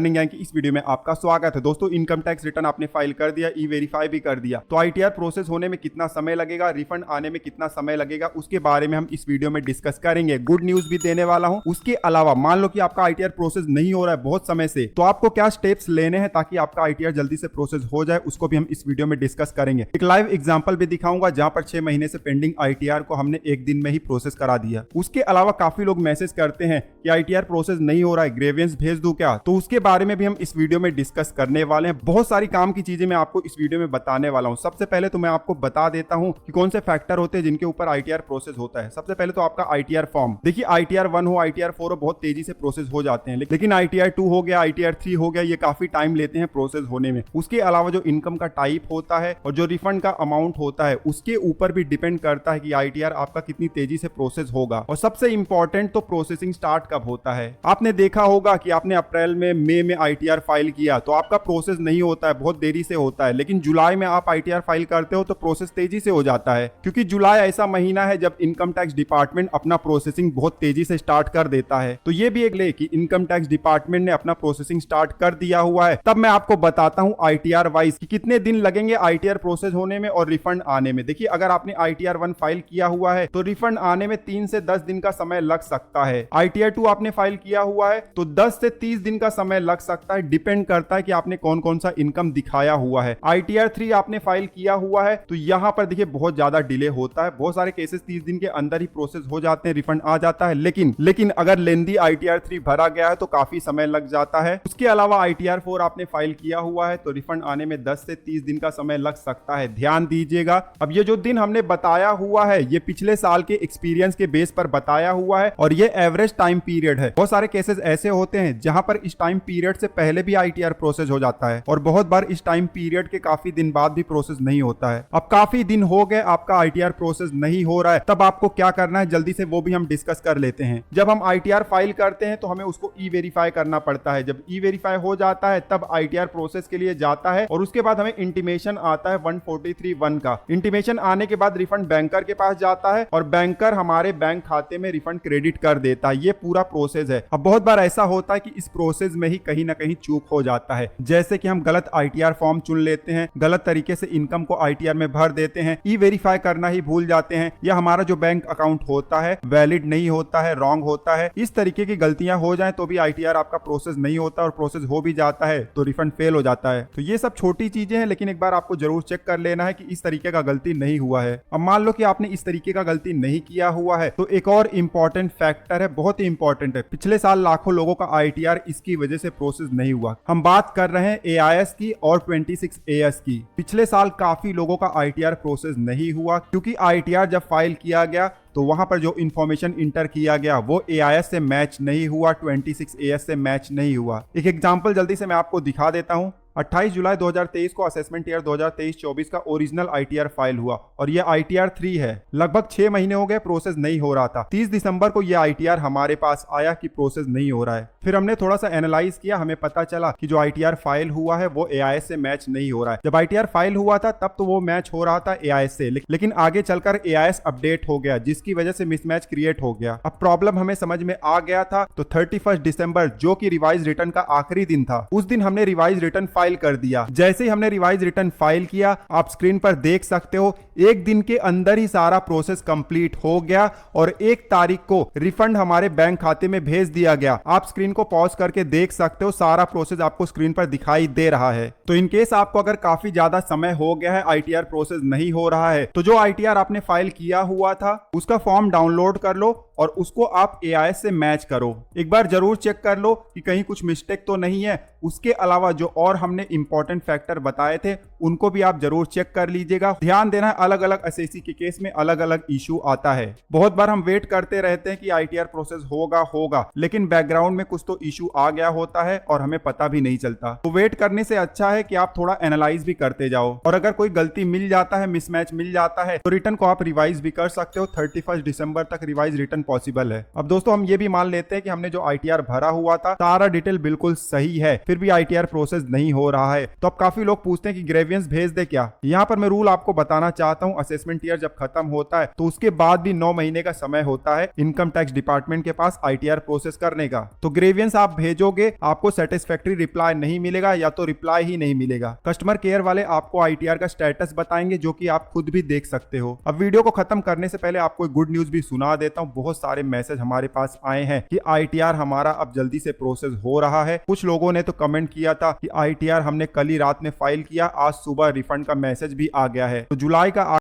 Gang की इस video में आपका स्वागत है। दोस्तों, इनकम टैक्स रिटर्न आपने फाइल कर दिया, ई वेरीफाई भी कर दिया, तो आईटीआर प्रोसेस होने में कितना समय लगेगा, रिफंड आने में कितना समय लगेगा, उसके बारे में हम इस वीडियो में डिस्कस करेंगे। गुड न्यूज भी देने वाला हूं। उसके अलावा मान लो कि आपका आईटीआर प्रोसेस नहीं हो रहा है बहुत समय से, तो आपको क्या स्टेप्स लेने हैं ताकि आपका आईटीआर जल्दी से प्रोसेस हो जाए, उसको भी हम इस वीडियो में डिस्कस करेंगे। एक लाइव एग्जाम्पल भी दिखाऊंगा जहां पर 6 महीने से पेंडिंग आईटीआर को हमने एक दिन में ही प्रोसेस करा दिया। उसके अलावा काफी लोग मैसेज करते हैं कि आईटीआर प्रोसेस नहीं हो रहा है, ग्रेवियंस भेज दूं क्या, तो उसके बारे में भी हम इस वीडियो में डिस्कस करने वाले हैं। बहुत सारी काम की चीजें मैं आपको इस वीडियो में बताने वाला हूं। सबसे पहले तो मैं आपको बता देता हूं कि कौन से फैक्टर होते हैं जिनके ऊपर आईटीआर प्रोसेस होता है। सबसे पहले तो आपका आईटीआर फॉर्म। देखिए, आईटीआर 1 हो, आईटीआर 4 हो, बहुत तेजी से प्रोसेस हो जाते हैं, लेकिन आईटीआर 2 हो गया, आईटीआर 3 हो गया, ये काफी टाइम लेते हैं प्रोसेस होने में। उसके अलावा जो इनकम का टाइप होता है और जो रिफंड का अमाउंट होता है, उसके ऊपर भी डिपेंड करता है कि आईटीआर आपका कितनी तेजी से प्रोसेस होगा। और सबसे इंपॉर्टेंट तो प्रोसेसिंग स्टार्ट कब होता है। आपने देखा होगा कि आपने अप्रैल में, मई में आईटीआर फाइल किया तो आपका प्रोसेस नहीं होता है, बहुत देरी से होता है। लेकिन जुलाई में आप आईटीआर फाइल करते हो तो प्रोसेस तेजी से हो जाता है, क्योंकि जुलाई ऐसा महीना है जब इनकम टैक्स डिपार्टमेंट अपना प्रोसेसिंग बहुत तेजी से स्टार्ट कर देता है। तो ये भी एक ले कि इनकम टैक्स डिपार्टमेंट ने अपना प्रोसेसिंग स्टार्ट कर दिया हुआ है। तब मैं आपको बताता हूं आईटीआर वाइज कि कितने दिन लगेंगे आईटीआर प्रोसेस होने में और रिफंड आने में। देखिए, अगर आपने आईटीआर 1 फाइल किया हुआ है तो रिफंड आने में 3 से 10 दिन का समय लग सकता है। आईटीआर 2 आपने फाइल किया हुआ है तो 10 से 30 दिन का समय लग सकता है, डिपेंड करता है कि आपने कौन कौन सा इनकम दिखाया हुआ है। आईटीआर 3 आपने फाइल किया हुआ है तो यहां पर देखिए बहुत ज्यादा डिले होता है। बहुत सारे केसेस 30 दिन के अंदर ही प्रोसेस हो जाते हैं, रिफंड आ जाता है। लेकिन अगर लेंदी आईटीआर 3 भरा गया है तो काफी समय लग जाता है। उसके अलावा आईटीआर 4 आपने फाइल किया हुआ है तो रिफंड आने में 10 से 30 दिन का समय लग सकता है। ध्यान दीजिएगा, अब ये जो दिन हमने बताया हुआ है ये पिछले साल के एक्सपीरियंस के बेस पर बताया हुआ है और ये एवरेज टाइम पीरियड है। बहुत सारे केसेस ऐसे होते हैं जहां पर इस टाइम पीरियड से पहले भी आईटीआर प्रोसेस हो जाता है और बहुत बार इस टाइम पीरियड के काफी दिन बाद भी प्रोसेस नहीं होता है। अब काफी दिन हो गए आपका आईटीआर प्रोसेस नहीं हो रहा है, तब आपको क्या करना है जल्दी से वो भी हम डिस्कस कर लेते हैं। जब हम आईटीआर फाइल करते हैं तो हमें उसको ई वेरीफाई करना पड़ता है। जब ई वेरीफाई हो जाता है तब आईटीआर प्रोसेस के लिए जाता है और उसके बाद हमें इंटीमेशन आता है 143(1) का। इंटीमेशन आने के बाद रिफंड बैंकर के पास जाता है और बैंकर हमारे बैंक खाते में रिफंड क्रेडिट कर देता है। ये पूरा प्रोसेस है। अब बहुत बार ऐसा होता है कि इस प्रोसेस में ही कहीं ना कहीं चूक हो जाता है, जैसे कि हम गलत आईटीआर फॉर्म चुन लेते हैं, गलत तरीके से इनकम को आईटीआर में भर देते हैं, ई वेरीफाई करना ही भूल जाते हैं, या हमारा जो बैंक अकाउंट होता है वैलिड नहीं होता है, रॉन्ग होता है। इस तरीके की गलतियां हो जाएं तो भी आईटीआर आपका प्रोसेस नहीं होता और प्रोसेस हो भी जाता है तो रिफंड फेल हो जाता है। तो ये सब छोटी चीजें हैं, लेकिन एक बार आपको जरूर चेक कर लेना है कि इस तरीके का गलती नहीं हुआ है। अब मान लो कि आपने इस तरीके का गलती नहीं किया हुआ है तो एक और इंपॉर्टेंट फैक्टर है, बहुत ही इंपॉर्टेंट है। पिछले साल लाखों लोगों का आईटीआर इसकी वजह से प्रोसेस नहीं हुआ। हम बात कर रहे हैं एआईएस की और 26AS की। पिछले साल काफी लोगों का आईटीआर प्रोसेस नहीं हुआ क्योंकि आईटीआर जब फाइल किया गया तो वहां पर जो इंफॉर्मेशन इंटर किया गया वो एआईएस से मैच नहीं हुआ, 26AS से मैच नहीं हुआ। एक एग्जांपल जल्दी से मैं आपको दिखा देता हूं। 28 जुलाई 2023 को असेसमेंट ईयर 2023-24 का ओरिजिनल आईटीआर फाइल हुआ और ये आईटीआर 3 है। लगभग 6 महीने हो गए प्रोसेस नहीं हो रहा था। 30 दिसंबर को ये आईटीआर हमारे पास आया कि प्रोसेस नहीं हो रहा है। फिर हमने थोड़ा सा एनालाइज किया, हमें पता चला कि जो आईटीआर फाइल हुआ है वो एआईएस से मैच नहीं हो रहा है। जब आईटीआर फाइल हुआ था तब तो वो मैच हो रहा था एआईएस से, लेकिन आगे चलकर एआईएस अपडेट हो गया जिसकी वजह से मिसमैच क्रिएट हो गया। अब प्रॉब्लम हमें समझ में आ गया था तो 31 दिसंबर जो कि रिवाइज रिटर्न का आखिरी दिन था, उस दिन हमने रिवाइज रिटर्न फाइल कर दिया। जैसे ही हमने रिवाइज रिटर्न फाइल किया, आप स्क्रीन पर देख सकते हो एक दिन के अंदर ही सारा प्रोसेस कंप्लीट हो गया और 1 तारीख को रिफंड हमारे बैंक खाते में भेज दिया गया। आप स्क्रीन को पॉज करके देख सकते हो, सारा प्रोसेस आपको स्क्रीन पर दिखाई दे रहा है। तो इन केस आपको अगर काफी ज्यादा समय हो गया है, आईटीआर प्रोसेस नहीं हो रहा है, तो जो आईटीआर आपने फाइल किया हुआ था उसका फॉर्म डाउनलोड कर लो और उसको आप एआईएस से मैच करो। एक बार जरूर चेक कर लो कि कहीं कुछ मिस्टेक तो नहीं है। उसके अलावा जो और हमने इंपॉर्टेंट फैक्टर बताए थे उनको भी आप जरूर चेक कर लीजिएगा। ध्यान देना, अलग अलग एसएससी के केस में अलग अलग इशू आता है। बहुत बार हम वेट करते रहते हैं कि आईटीआर प्रोसेस होगा, लेकिन बैकग्राउंड में कुछ तो इशू आ गया होता है और हमें पता भी नहीं चलता। तो वेट करने से अच्छा है कि आप थोड़ा एनालाइज भी करते जाओ और अगर कोई गलती मिल जाता है, मिसमैच मिल जाता है, तो रिटर्न को आप रिवाइज भी कर सकते हो। 31 दिसंबर तक रिवाइज रिटर्न पॉसिबल है। अब दोस्तों हम ये भी मान लेते हैं कि हमने जो ITR भरा हुआ था सारा डिटेल बिल्कुल सही है, फिर भी ITR प्रोसेस नहीं हो रहा है। तो अब काफी लोग पूछते हैं कि ग्रेवियंस भेज दे क्या। यहाँ पर मैं रूल आपको बताना चाहता हूँ, असेसमेंट ईयर जब खत्म होता है तो उसके बाद भी 9 महीने का समय होता है इनकम टैक्स डिपार्टमेंट के पास ITR प्रोसेस करने का। तो ग्रेवियंस आप भेजोगे, आपको सेटिस्फैक्टरी रिप्लाई नहीं मिलेगा या तो रिप्लाई ही नहीं मिलेगा। कस्टमर केयर वाले आपको ITR का स्टेटस बताएंगे, जो कि आप खुद भी देख सकते हो। अब वीडियो को खत्म करने से पहले आपको एक गुड न्यूज भी सुना देता हूँ। बहुत सारे मैसेज हमारे पास आए हैं कि ITR हमारा अब जल्दी से प्रोसेस हो रहा है। कुछ लोगों ने तो कमेंट किया था कि ITR हमने कल ही रात में फाइल किया, आज सुबह रिफंड का मैसेज भी आ गया है। तो जुलाई का